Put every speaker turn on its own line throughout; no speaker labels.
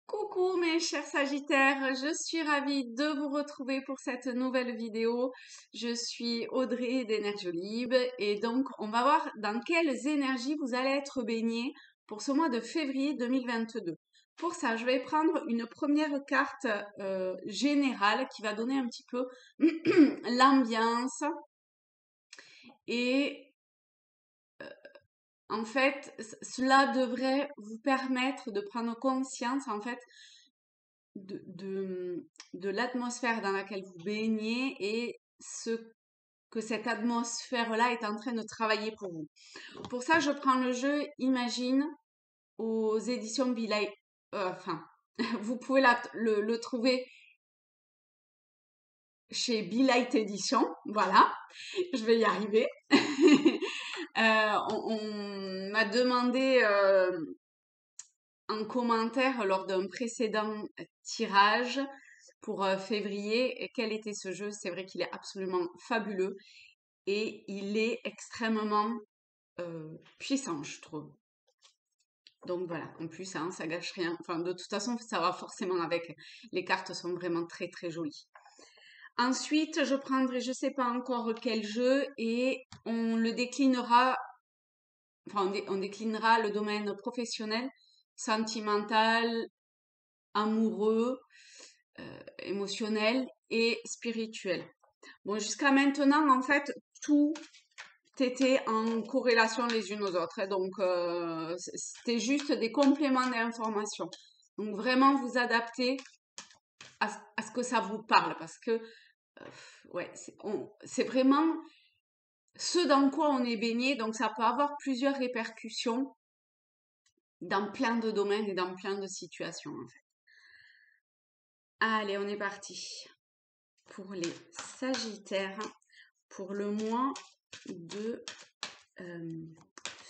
Coucou mes chers Sagittaires, je suis ravie de vous retrouver pour cette nouvelle vidéo. Je suis Audrey d'Énergiolib et donc on va voir dans quelles énergies vous allez être baignés pour ce mois de février 2022. Pour ça, je vais prendre une première carte générale qui va donner un petit peu l'ambiance et en fait, cela devrait vous permettre de prendre conscience en fait de, de, de l'atmosphère dans laquelle vous baignez et ce que cette atmosphère-là est en train de travailler pour vous. Pour ça, je prends le jeu Imagine aux éditions Be Light. Enfin, vous pouvez le trouver chez Be Light Edition. Voilà, je vais y arriver. On m'a demandé en commentaire lors d'un précédent tirage pour février. Et quel était ce jeu? C'est vrai qu'il est absolument fabuleux et il est extrêmement puissant, je trouve. Donc voilà, en plus, hein, ça gâche rien. Enfin, de toute façon, ça va forcément avec. Les cartes sont vraiment très très jolies. Ensuite, je prendrai, je sais pas encore quel jeu et on le déclinera, enfin, on déclinera le domaine professionnel, sentimental, amoureux, émotionnel et spirituel. Bon, jusqu'à maintenant, en fait, tout était en corrélation les unes aux autres, hein. Donc, c'était juste des compléments d'information. Donc, vraiment vous adapter à ce que ça vous parle parce que, ouais, c'est vraiment ce dans quoi on est baigné. Donc, ça peut avoir plusieurs répercussions dans plein de domaines et dans plein de situations, en fait. Allez, on est parti pour les Sagittaires pour le mois de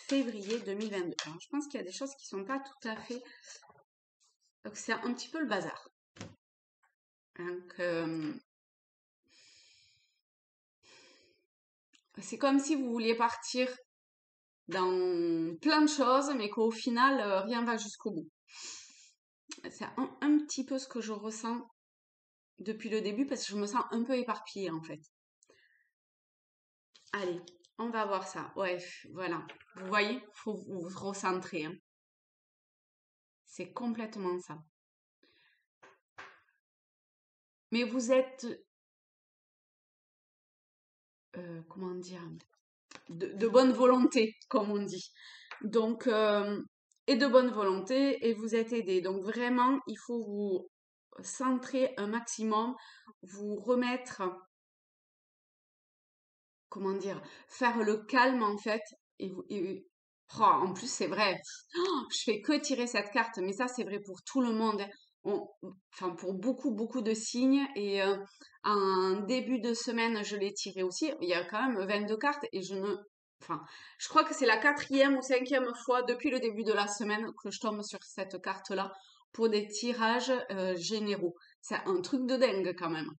février 2022. Alors, je pense qu'il y a des choses qui sont pas tout à fait... Donc, c'est un petit peu le bazar. Donc, c'est comme si vous vouliez partir dans plein de choses, mais qu'au final, rien va jusqu'au bout. C'est un petit peu ce que je ressens depuis le début, parce que je me sens un peu éparpillée, en fait. Allez, on va voir ça. Ouais, voilà. Vous voyez, faut vous recentrer, hein. C'est complètement ça. Mais vous êtes, comment dire, de bonne volonté, comme on dit. Donc, et de bonne volonté, et vous êtes aidé. Donc, vraiment, il faut vous centrer un maximum, vous remettre, comment dire, faire le calme, en fait. Oh, en plus, c'est vrai, je fais que tirer cette carte, mais ça, c'est vrai pour tout le monde, hein. Enfin, pour beaucoup, beaucoup de signes. Et en début de semaine, je l'ai tiré aussi. Il y a quand même 22 cartes et enfin, je crois que c'est la 4e ou 5e fois depuis le début de la semaine que je tombe sur cette carte-là pour des tirages généraux. C'est un truc de dingue quand même.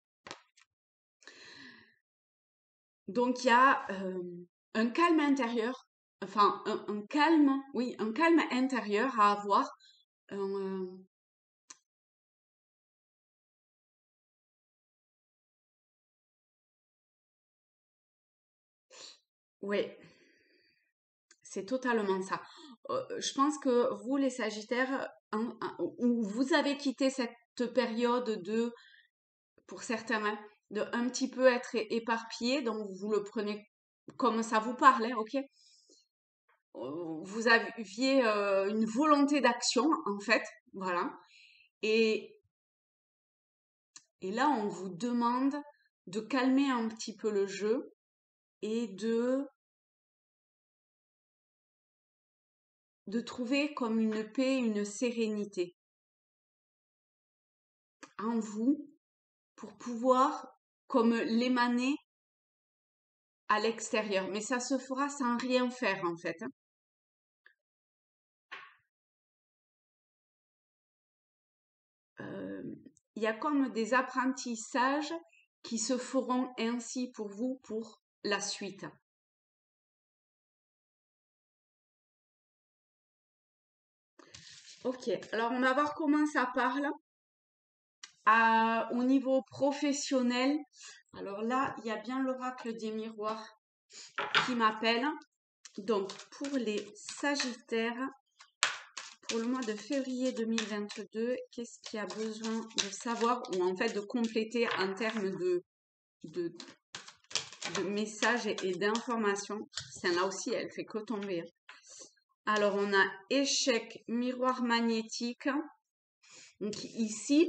Donc, il y a un calme intérieur, enfin, un calme, oui, un calme intérieur à avoir. Euh, oui, c'est totalement ça. Je pense que vous, les Sagittaires, où vous avez quitté cette période de, pour certains, hein, de un petit peu être éparpillé, donc vous le prenez comme ça vous parle, hein, ok? Vous aviez une volonté d'action, en fait, voilà. Et, et là, on vous demande de calmer un petit peu le jeu et de trouver comme une paix, une sérénité en vous pour pouvoir comme l'émaner à l'extérieur. Mais ça se fera sans rien faire en fait, hein. Il y a comme des apprentissages qui se feront ainsi pour vous pour la suite. Ok, alors on va voir comment ça parle. Au niveau professionnel, alors là, il y a bien l'oracle des miroirs qui m'appelle. Donc, pour les Sagittaires, pour le mois de février 2022, qu'est-ce qu'il y a besoin de savoir ou en fait de compléter en termes de, de messages et d'informations? Celle-là aussi, elle fait que tomber. Alors, on a échec, miroir magnétique. Donc ici,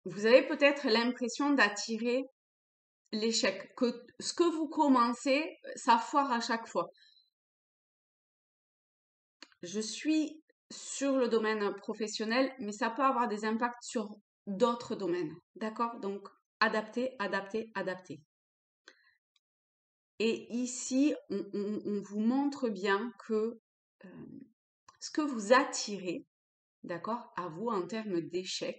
vous avez peut-être l'impression d'attirer l'échec, que ce que vous commencez, ça foire à chaque fois. Je suis sur le domaine professionnel, mais ça peut avoir des impacts sur d'autres domaines. D'accord? Donc, adapter, adapter, adapter. Et ici, on vous montre bien que ce que vous attirez, d'accord, à vous en termes d'échec,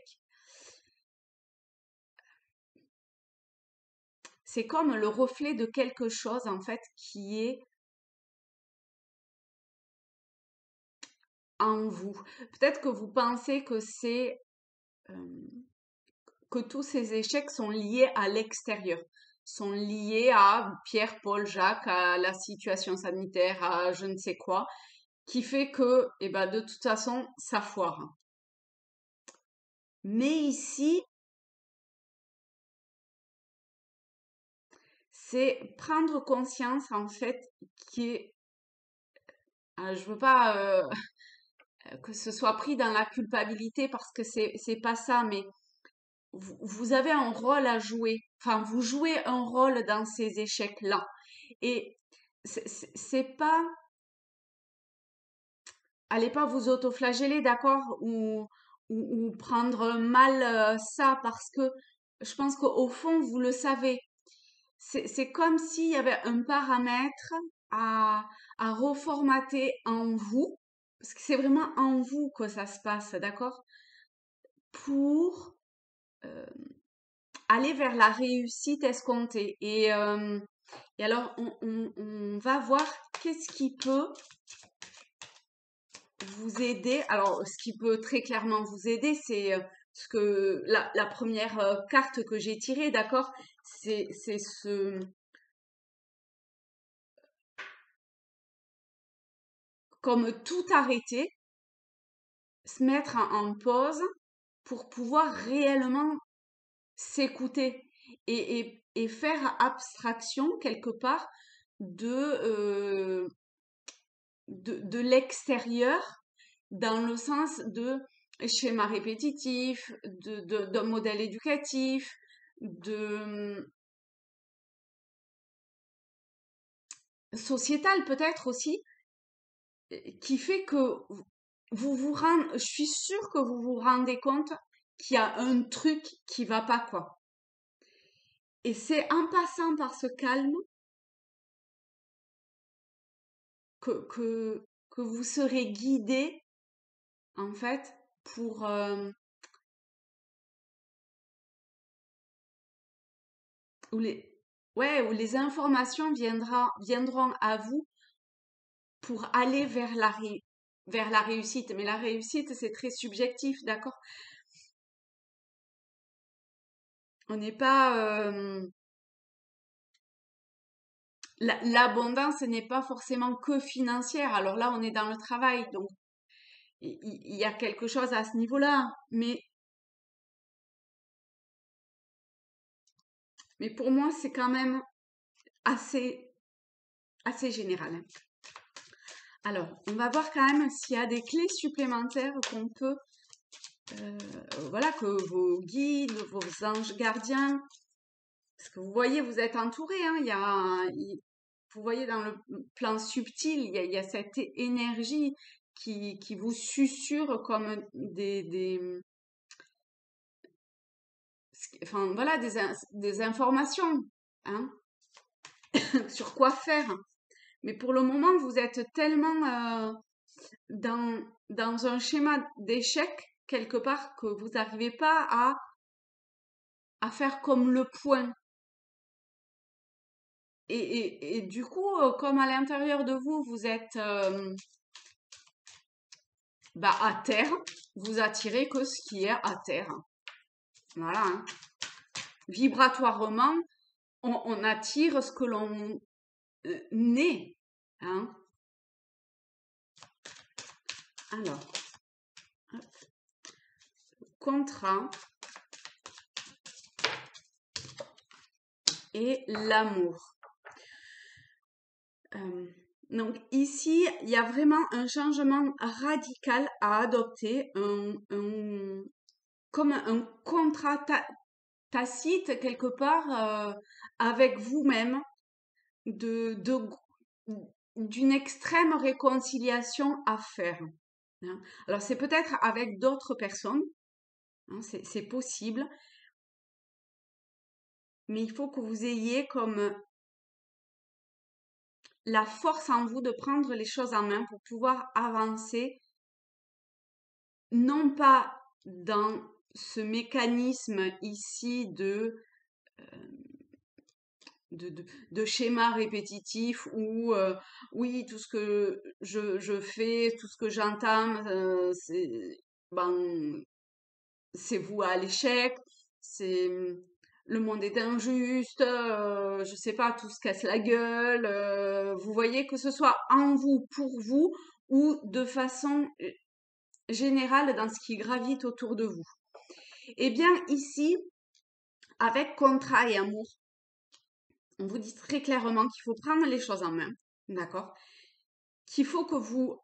c'est comme le reflet de quelque chose, en fait, qui est en vous. Peut-être que vous pensez que c'est que tous ces échecs sont liés à l'extérieur, sont liés à Pierre, Paul, Jacques, à la situation sanitaire, à je ne sais quoi, qui fait que, eh ben, de toute façon, ça foire. Mais ici, c'est prendre conscience, en fait, qui est, je veux pas que ce soit pris dans la culpabilité parce que c'est pas ça, mais vous avez un rôle à jouer. Enfin, vous jouez un rôle dans ces échecs-là. Et c'est pas, allez pas vous autoflageller, d'accord, ou prendre mal ça parce que je pense qu'au fond, vous le savez. C'est comme s'il y avait un paramètre à, à reformater en vous, parce que c'est vraiment en vous que ça se passe, d'accord, pour euh, aller vers la réussite escomptée. Et alors, on va voir qu'est-ce qui peut vous aider. Alors, ce qui peut très clairement vous aider, c'est ce que la première carte que j'ai tirée, d'accord? C'est ce comme tout arrêter, se mettre en pause pour pouvoir réellement s'écouter et faire abstraction quelque part de, de l'extérieur dans le sens de schéma répétitif, d'un modèle éducatif, de sociétal peut-être aussi, qui fait que vous vous rendez, je suis sûre que vous vous rendez compte qu'il y a un truc qui va pas, quoi. Et c'est en passant par ce calme que vous serez guidé, en fait, pour, où les, ouais, où les informations viendront à vous pour aller vers vers la réussite. Mais la réussite, c'est très subjectif, d'accord? On n'est pas, l'abondance n'est pas forcément que financière. Alors là, on est dans le travail, donc il y a quelque chose à ce niveau-là. Mais pour moi, c'est quand même assez, assez général, hein. Alors, on va voir quand même s'il y a des clés supplémentaires qu'on peut, euh, voilà, que vos guides, vos anges gardiens, parce que vous voyez, vous êtes entouré, hein, vous voyez dans le plan subtil, il y a cette énergie qui vous susurre comme enfin voilà, des informations, hein, sur quoi faire. Mais pour le moment, vous êtes tellement dans un schéma d'échec quelque part que vous n'arrivez pas à faire comme le point. et du coup, comme à l'intérieur de vous, vous êtes à terre, vous attirez que ce qui est à terre. Voilà, hein. Vibratoirement, on attire ce que l'on naît, hein. Alors, hop, contrat et l'amour. Donc ici, il y a vraiment un changement radical à adopter, comme un contrat tacite quelque part avec vous-même, d'une extrême réconciliation à faire, hein. Alors c'est peut-être avec d'autres personnes, hein, c'est possible, mais il faut que vous ayez comme la force en vous de prendre les choses en main pour pouvoir avancer, non pas dans ce mécanisme ici de schéma répétitif où oui, tout ce que je fais, tout ce que j'entame, ben, c'est voué à l'échec, c'est le monde est injuste, je sais pas, tout se casse la gueule. Vous voyez, que ce soit en vous, pour vous, ou de façon générale dans ce qui gravite autour de vous. Eh bien, ici, avec contrat et amour, on vous dit très clairement qu'il faut prendre les choses en main, d'accord? Qu'il faut que vous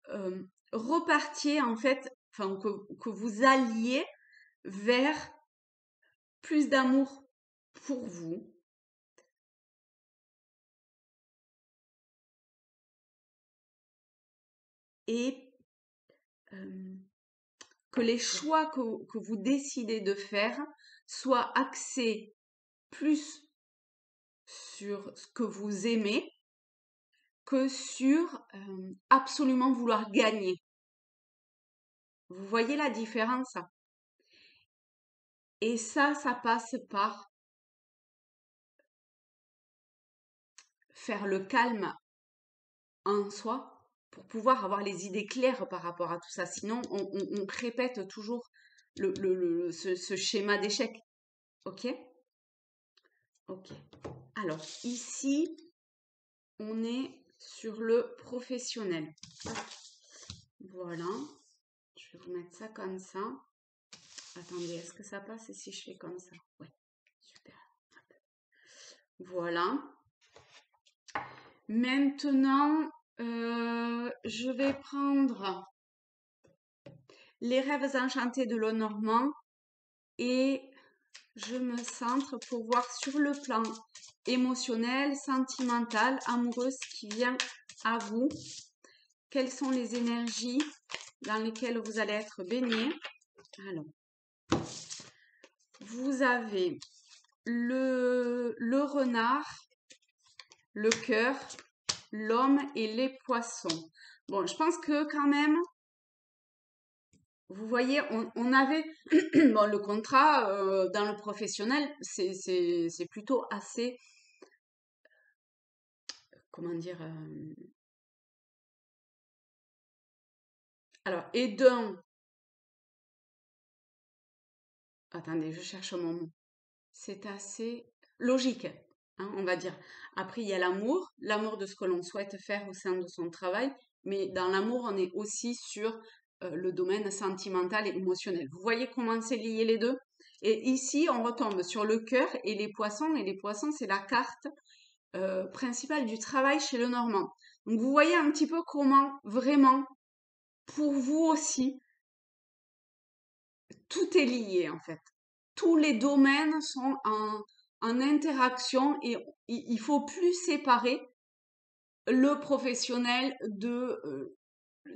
repartiez, en fait, enfin, que vous alliez vers plus d'amour pour vous, et que les choix que vous décidez de faire soient axés plus sur ce que vous aimez que sur absolument vouloir gagner. Vous voyez la différence? Et ça passe par faire le calme en soi pour pouvoir avoir les idées claires par rapport à tout ça. Sinon, on répète toujours ce schéma d'échec. Ok? Ok. Alors, ici, on est sur le professionnel. Voilà. Je vais vous mettre ça comme ça. Attendez, est-ce que ça passe si je fais comme ça? Ouais, super. Voilà. Maintenant, je vais prendre les rêves enchantés de Lenormand et je me centre pour voir sur le plan émotionnel, sentimental, amoureux, ce qui vient à vous. Quelles sont les énergies dans lesquelles vous allez être baigné? Alors, vous avez le renard, le cœur, l'homme et les poissons. Bon, je pense que quand même, vous voyez, on avait bon, le contrat dans le professionnel, c'est plutôt assez, comment dire, alors, et d'un, attendez, je cherche mon mot, c'est assez logique, hein, on va dire. Après, il y a l'amour de ce que l'on souhaite faire au sein de son travail, mais dans l'amour, on est aussi sur le domaine sentimental et émotionnel. Vous voyez comment c'est lié les deux? Et ici, on retombe sur le cœur et les poissons, c'est la carte principale du travail chez le Normand. Donc, vous voyez un petit peu comment vraiment, pour vous aussi, tout est lié en fait. Tous les domaines sont en interaction et il faut plus séparer le professionnel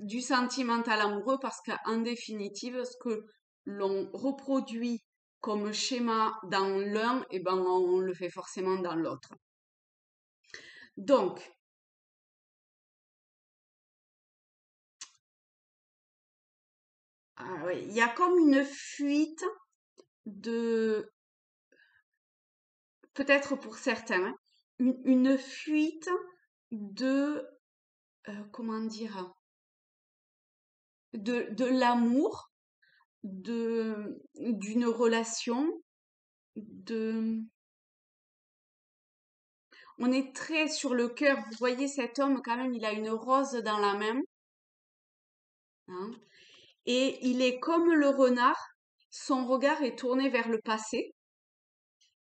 du sentimental amoureux parce qu'en définitive, ce que l'on reproduit comme schéma dans l'un, et ben on le fait forcément dans l'autre. Donc, oui, il y a comme une fuite de, peut-être pour certains, hein, une fuite de, comment dire, de l'amour, d'une relation, de, on est très sur le cœur. Vous voyez cet homme quand même, il a une rose dans la main, hein, et il est comme le renard. Son regard est tourné vers le passé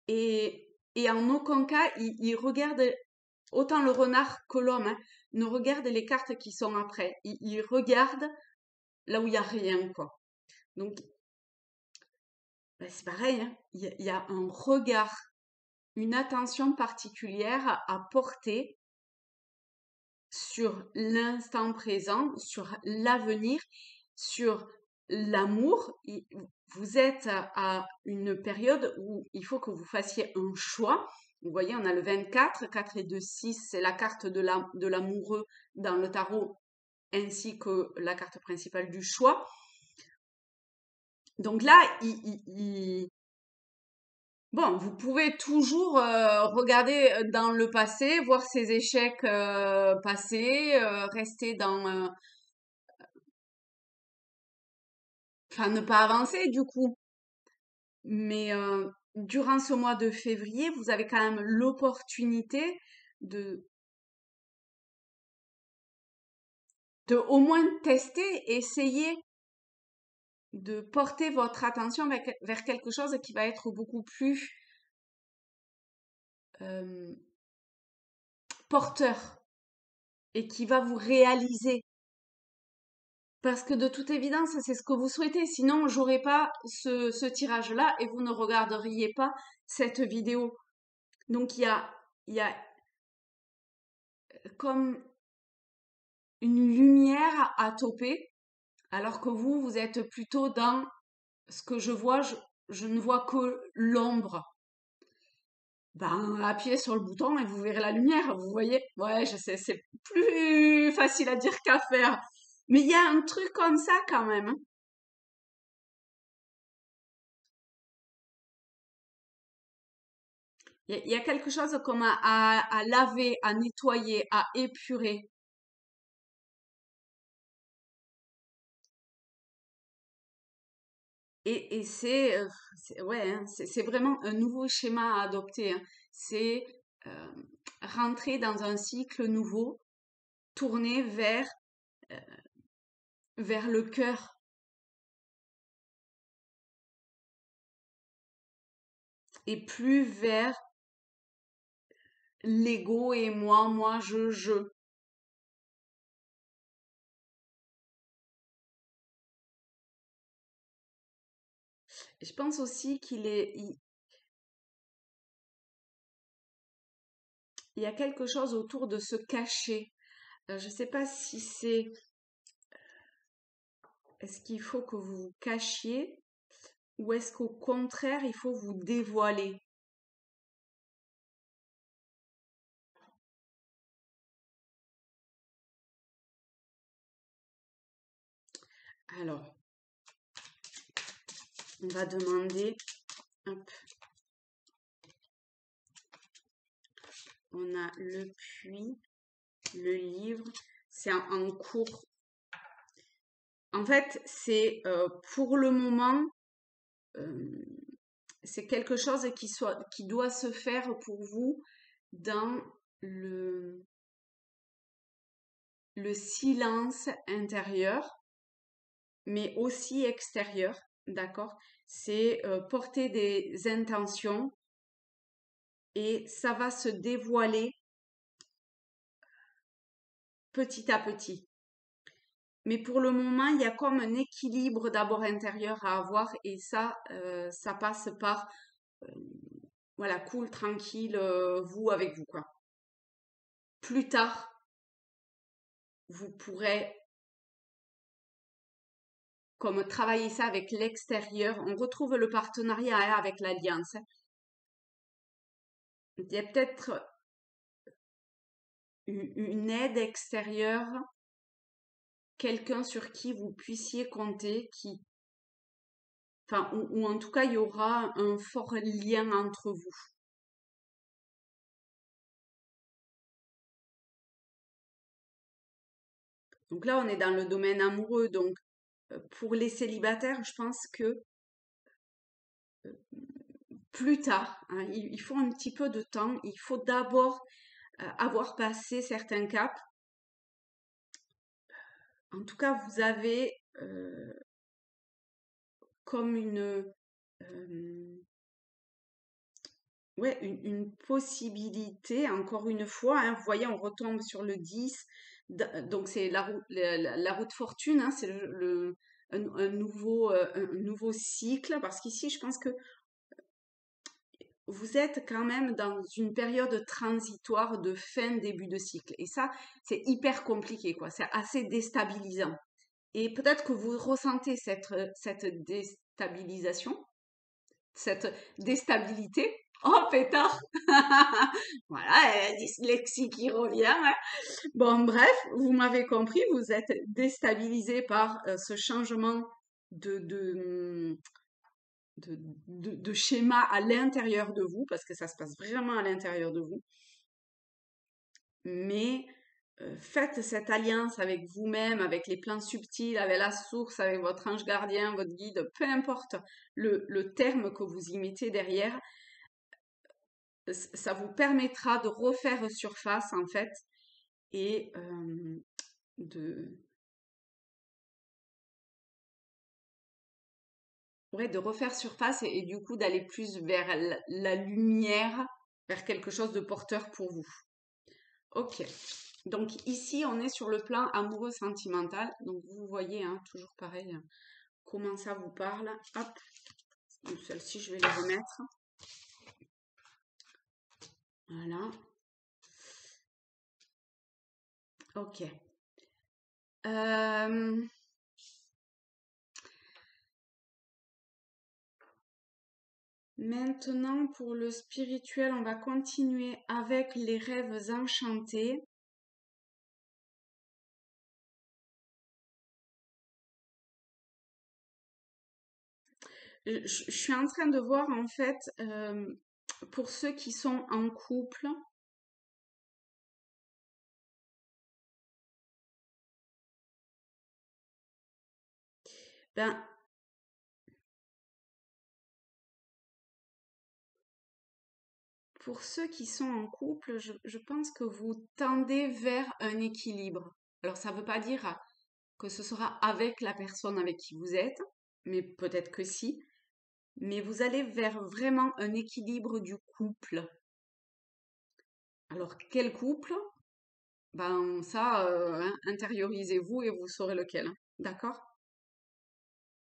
et en aucun cas il regarde autant le renard que l'homme, hein, ne regarde les cartes qui sont après. Il regarde là où il y a rien, quoi. Donc ben, c'est pareil, hein, il y a un regard, une attention particulière à porter sur l'instant présent, sur l'avenir, sur l'amour. Vous êtes à une période où il faut que vous fassiez un choix. Vous voyez, on a le 24, 4 et 2, 6, c'est la carte de l'amoureux dans le tarot, ainsi que la carte principale du choix. Donc là, bon, vous pouvez toujours regarder dans le passé, voir ses échecs passés, rester dans, enfin ne pas avancer du coup. Mais durant ce mois de février, vous avez quand même l'opportunité de, de au moins tester, essayer de porter votre attention vers quelque chose qui va être beaucoup plus euh, porteur et qui va vous réaliser. Parce que de toute évidence, c'est ce que vous souhaitez. Sinon, j'aurais pas ce tirage-là et vous ne regarderiez pas cette vidéo. Donc, il y a comme une lumière à toper, alors que vous êtes plutôt dans ce que je vois, je ne vois que l'ombre. Ben, appuyez sur le bouton et vous verrez la lumière, vous voyez? Ouais, je sais, c'est plus facile à dire qu'à faire. Mais il y a un truc comme ça quand même, hein. Il y a quelque chose comme à laver, à nettoyer, à épurer. Et ouais, hein, c'est vraiment un nouveau schéma à adopter, hein. C'est euh, rentrer dans un cycle nouveau, tourner vers le cœur et plus vers l'ego et moi, je. Et je pense aussi il y a quelque chose autour de se cacher. Je ne sais pas si est-ce qu'il faut que vous vous cachiez ou est-ce qu'au contraire, il faut vous dévoiler? Alors, on va demander, hop, on a le puits, le livre, c'est en cours. En fait, c'est pour le moment, euh, c'est quelque chose qui doit se faire pour vous dans le, le silence intérieur, mais aussi extérieur, d'accord? C'est porter des intentions et ça va se dévoiler petit à petit. Mais pour le moment, il y a comme un équilibre d'abord intérieur à avoir et ça passe par, euh, voilà, cool, tranquille, vous avec vous, quoi. Plus tard, vous pourrez comme travailler ça avec l'extérieur. On retrouve le partenariat hein, avec l'alliance. Il y a peut-être une aide extérieure, quelqu'un sur qui vous puissiez compter, enfin, ou en tout cas, il y aura un fort lien entre vous. Donc là, on est dans le domaine amoureux. Donc, pour les célibataires, je pense que plus tard, hein, il faut un petit peu de temps. Il faut d'abord avoir passé certains caps. En tout cas, vous avez comme ouais, une possibilité, encore une fois, hein, vous voyez, on retombe sur le 10, donc c'est la route fortune, hein, c'est un nouveau cycle, parce qu'ici, je pense que vous êtes quand même dans une période transitoire de fin, début de cycle. Et ça, c'est hyper compliqué, quoi. C'est assez déstabilisant. Et peut-être que vous ressentez cette déstabilisation, cette déstabilité. Oh, pétard! Voilà, la dyslexie qui revient, hein. Bon, bref, vous m'avez compris, vous êtes déstabilisé par ce changement de, de, de schéma à l'intérieur de vous, parce que ça se passe vraiment à l'intérieur de vous. Mais faites cette alliance avec vous-même, avec les plans subtils, avec la source, avec votre ange gardien, votre guide, peu importe le terme que vous y mettez derrière, ça vous permettra de refaire surface en fait et de, ouais, de refaire surface et du coup d'aller plus vers la lumière, vers quelque chose de porteur pour vous. Ok. Donc ici, on est sur le plan amoureux sentimental. Donc vous voyez, hein, toujours pareil, comment ça vous parle. Hop, celle-ci, je vais les remettre. Voilà. Ok. Maintenant, pour le spirituel, on va continuer avec les rêves enchantés. Je suis en train de voir, en fait, pour ceux qui sont en couple, ben, pour ceux qui sont en couple, je pense que vous tendez vers un équilibre. Alors, ça ne veut pas dire que ce sera avec la personne avec qui vous êtes, mais peut-être que si. Mais vous allez vers vraiment un équilibre du couple. Alors, quel couple? Ben ça, hein, intériorisez-vous et vous saurez lequel, hein. D'accord?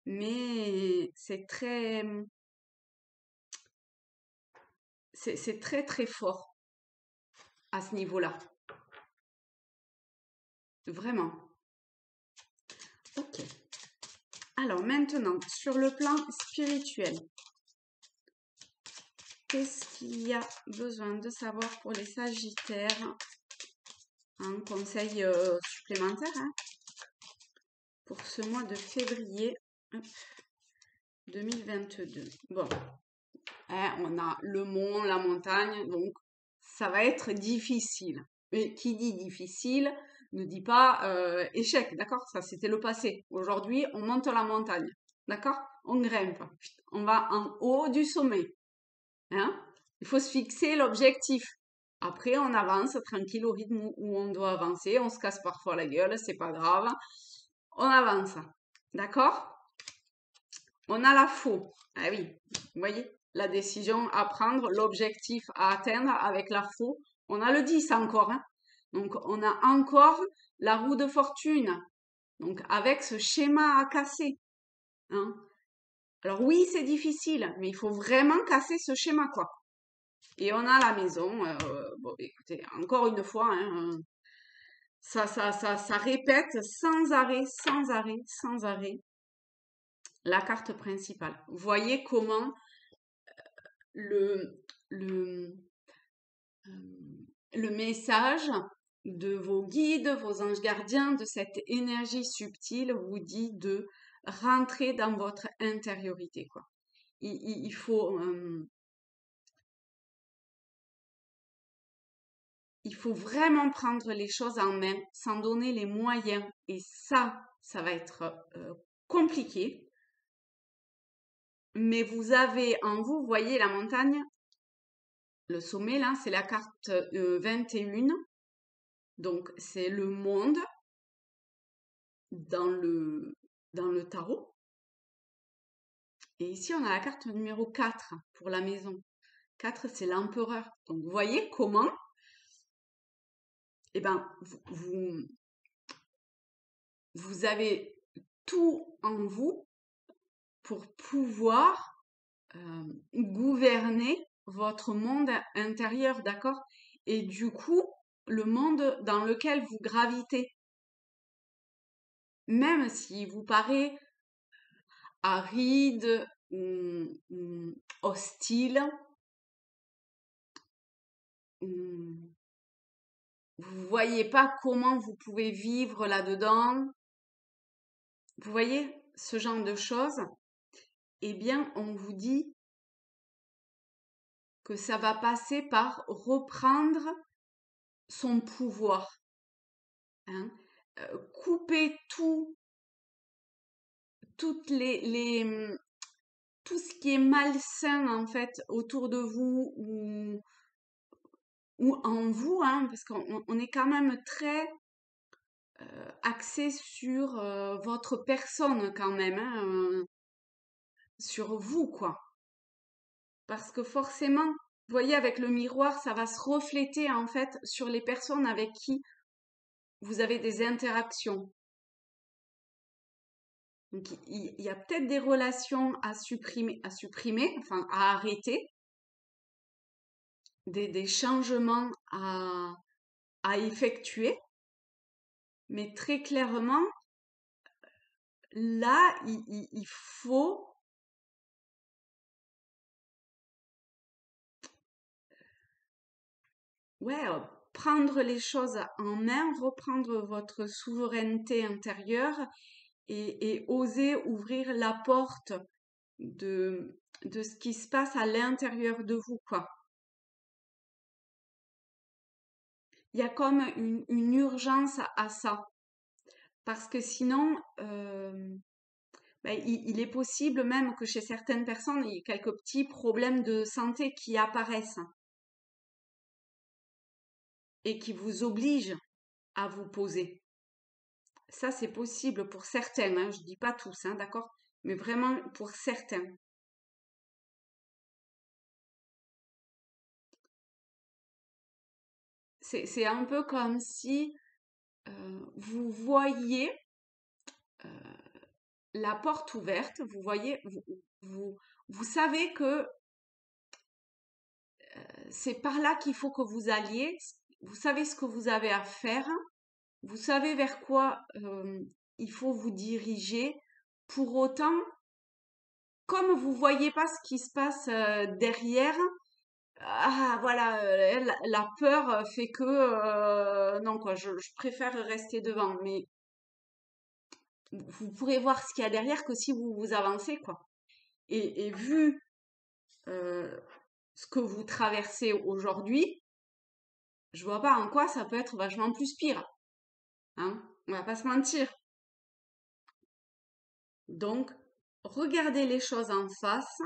Mais c'est très très fort à ce niveau-là. Vraiment. Ok. Alors maintenant, sur le plan spirituel, qu'est-ce qu'il y a besoin de savoir pour les Sagittaires? Un conseil supplémentaire, hein, pour ce mois de février 2022. Bon, hein, on a le mont, la montagne, donc ça va être difficile. Mais qui dit difficile ne dit pas échec, d'accord? Ça, c'était le passé. Aujourd'hui, on monte la montagne, d'accord? On grimpe. On va en haut du sommet, hein? Il faut se fixer l'objectif. Après, on avance tranquille au rythme où on doit avancer. On se casse parfois la gueule, c'est pas grave. On avance, d'accord? On a la faux. Ah oui, vous voyez, la décision à prendre, l'objectif à atteindre avec la faux. On a le 10 encore, hein. Donc, on a encore la roue de fortune. Donc, avec ce schéma à casser, hein. Alors oui, c'est difficile, mais il faut vraiment casser ce schéma, quoi. Et on a la maison. Bon, écoutez, encore une fois, hein, ça répète sans arrêt, sans arrêt, sans arrêt la carte principale. Vous voyez comment le, le, le message de vos guides, vos anges gardiens, de cette énergie subtile vous dit de rentrer dans votre intériorité, quoi. Il faut il faut vraiment prendre les choses en main, s'en donner les moyens. Et ça va être compliqué. Mais vous avez en vous, vous voyez la montagne, le sommet là, c'est la carte 21. Donc c'est le monde dans le tarot. Et ici, on a la carte numéro 4 pour la maison. 4, c'est l'empereur. Donc, vous voyez comment, eh ben, vous avez tout en vous pour pouvoir gouverner votre monde intérieur, d'accord? Et du coup, le monde dans lequel vous gravitez, même s'il vous paraît aride ou hostile, vous voyez pas comment vous pouvez vivre là-dedans. Vous voyez ce genre de choses? Eh bien, on vous dit que ça va passer par reprendre son pouvoir, hein. Couper toutes tout ce qui est malsain en fait autour de vous ou en vous, hein, parce qu'on est quand même très axé sur votre personne quand même, hein, sur vous quoi. Parce que forcément, vous voyez, avec le miroir, ça va se refléter en fait sur les personnes avec qui vous avez des interactions. Donc, il y a peut-être des relations à supprimer, enfin à arrêter, des changements à effectuer, mais très clairement, là, il faut ouais, prendre les choses en main, reprendre votre souveraineté intérieure et oser ouvrir la porte de ce qui se passe à l'intérieur de vous, quoi. Il y a comme une urgence à ça. Parce que sinon, ben, il est possible même que chez certaines personnes, il y ait quelques petits problèmes de santé qui apparaissent et qui vous obligent à vous poser. Ça, c'est possible pour certains, hein, je dis pas tous, hein, d'accord? Mais vraiment pour certains. C'est un peu comme si vous voyez euh, la porte ouverte, vous voyez, vous, vous savez que c'est par là qu'il faut que vous alliez, vous savez ce que vous avez à faire, vous savez vers quoi il faut vous diriger. Pour autant, comme vous voyez pas ce qui se passe derrière, ah voilà, la peur fait que non quoi, je préfère rester devant. Mais vous pourrez voir ce qu'il y a derrière que si vous avancez quoi. Et vu euh, ce que vous traversez aujourd'hui, je vois pas en quoi ça peut être vachement plus pire. Hein, on va pas se mentir. Donc, regardez les choses en face,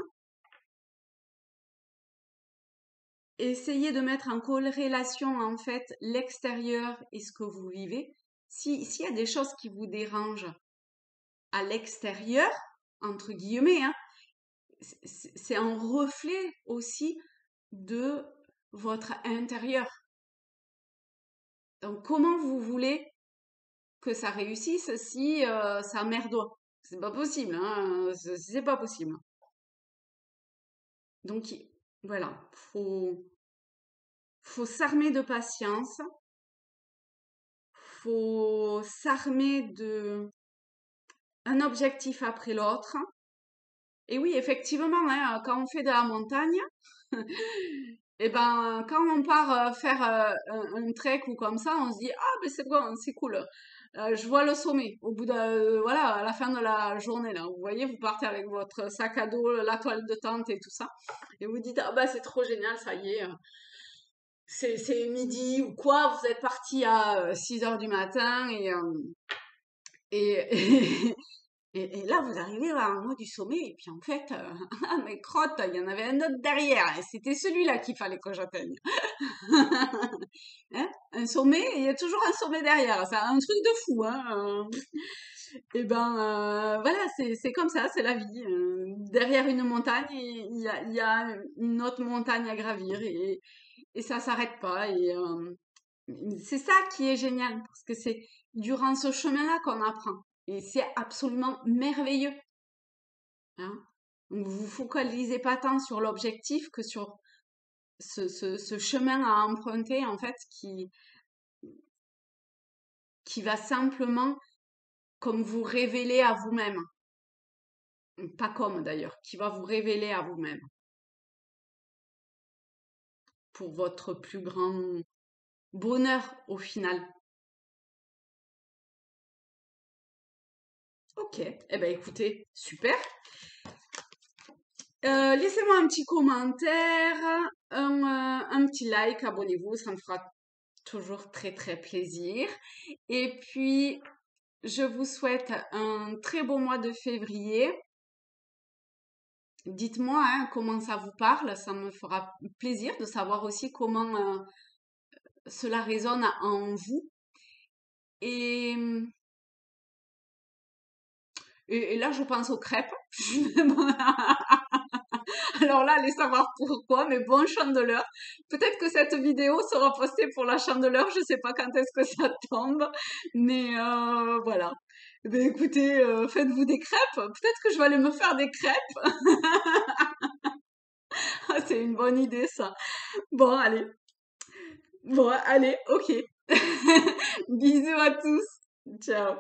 essayez de mettre en corrélation en fait l'extérieur et ce que vous vivez. S'il y a des choses qui vous dérangent à l'extérieur, entre guillemets, hein, c'est un reflet aussi de votre intérieur. Donc, comment vous voulez que ça réussisse si ça merdoit? C'est pas possible, hein, c'est pas possible. Donc, voilà, faut s'armer de patience, faut s'armer de un objectif après l'autre. Et oui, effectivement, hein, quand on fait de la montagne, et ben, quand on part faire un trek ou comme ça, on se dit, ah, ben c'est bon, c'est cool. Je vois le sommet au bout de, voilà, à la fin de la journée, là. Vous voyez, vous partez avec votre sac à dos, la toile de tente et tout ça. Et vous dites, ah, bah, c'est trop génial, ça y est. c'est midi ou quoi, vous êtes parti à 6 heures du matin et, et là, vous arrivez à un mois du sommet, et puis en fait, ah, mes crottes, il y en avait un autre derrière, et c'était celui-là qu'il fallait que j'atteigne. Hein, un sommet, il y a toujours un sommet derrière, c'est un truc de fou, hein. Et ben voilà, c'est comme ça, c'est la vie. Derrière une montagne, il y a une autre montagne à gravir, et ça s'arrête pas. Et c'est ça qui est génial, parce que c'est durant ce chemin-là qu'on apprend. Et c'est absolument merveilleux, hein. Donc vous focalisez pas tant sur l'objectif que sur ce chemin à emprunter, en fait, qui va simplement comme vous révéler à vous-même. Pas comme d'ailleurs, qui va vous révéler à vous-même pour votre plus grand bonheur au final. Ok, eh ben écoutez, super. Laissez-moi un petit commentaire, un petit like, abonnez-vous, ça me fera toujours très très plaisir. Et puis, je vous souhaite un très beau mois de février. Dites-moi hein, comment ça vous parle, ça me fera plaisir de savoir aussi comment cela résonne en vous. Et, et là, je pense aux crêpes. Alors là, allez savoir pourquoi, mais bon chandeleur. Peut-être que cette vidéo sera postée pour la chandeleur, je sais pas quand est-ce que ça tombe, mais voilà. Eh ben, écoutez, faites-vous des crêpes. Peut-être que je vais aller me faire des crêpes. Ah, c'est une bonne idée ça. Bon, allez. Bon, allez, ok. Bisous à tous. Ciao.